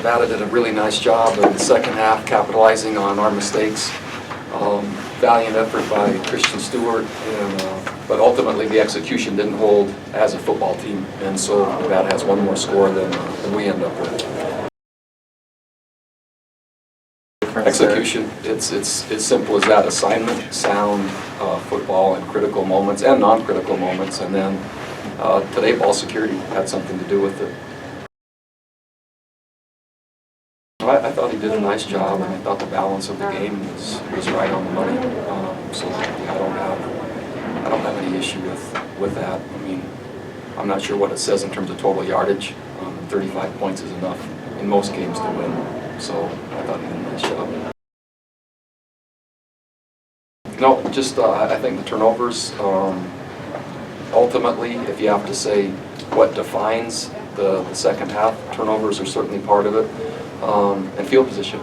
Nevada did a really nice job in the second half capitalizing on our mistakes. Valiant effort by Christian Stewart, but ultimately the execution didn't hold as a football team, and so Nevada has one more score than we end up with. Execution, it's as simple as that. Assignment, sound football in critical moments and non-critical moments, and then today ball security had something to do with it. I thought he did a nice job, and I thought the balance of the game was right on the money. So I don't have any issue with that. I mean, I'm not sure what it says in terms of total yardage. 35 points is enough in most games to win. So I thought he did a nice job. No, just I think the turnovers. Ultimately, if you have to say what defines the second half, turnovers are certainly part of it. And field position.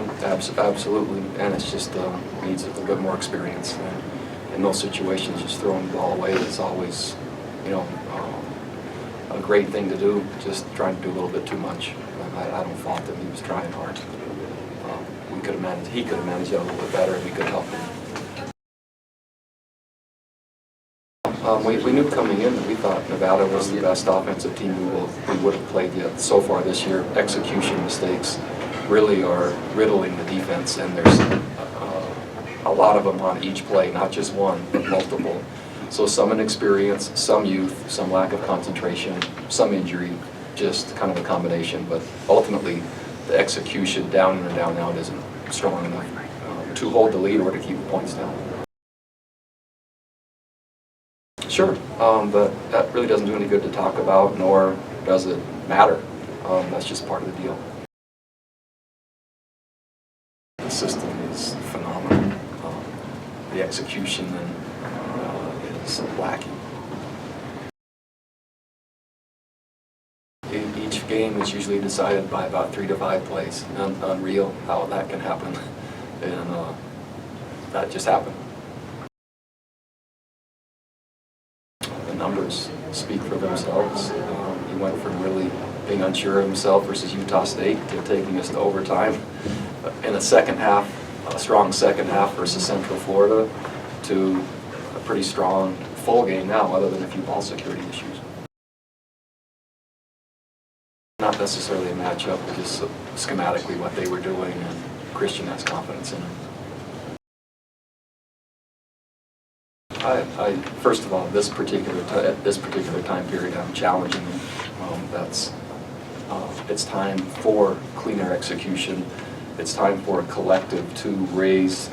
Absolutely, and it's just needs a little bit more experience. And in those situations, just throwing the ball away is always, a great thing to do. Just trying to do a little bit too much. I don't fault him. He was trying hard. He could have managed it a little bit better, and we could help him. We knew coming in that we thought Nevada was the best offensive team we would have played yet. So far this year, execution mistakes really are riddling the defense, and there's a lot of them on each play, not just one, but multiple. So some inexperience, some youth, some lack of concentration, some injury, just kind of a combination. But ultimately, the execution down in and down out isn't strong enough to hold the lead or to keep the points down. Sure, but that really doesn't do any good to talk about, nor does it matter. That's just part of the deal. The system is phenomenal. The execution then is lacking. Each game is usually decided by about 3 to 5 plays. Unreal how that can happen, and that just happened. Numbers speak for themselves. He went from really being unsure of himself versus Utah State to taking us to overtime in a strong second half versus Central Florida, to a pretty strong full game now, other than a few ball security issues. Not necessarily a matchup, but just schematically what they were doing, and Christian has confidence in him. First of all, at this particular time period, I'm challenging them. It's time for cleaner execution. It's time for a collective to rise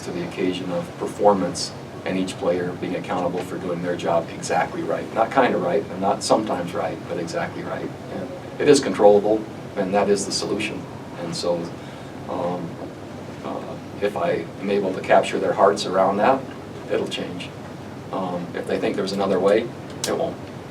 to the occasion of performance, and each player being accountable for doing their job exactly right. Not kind of right, and not sometimes right, but exactly right. And it is controllable, and that is the solution. And so, if I am able to capture their hearts around that, it'll change. If they think there's another way, it won't.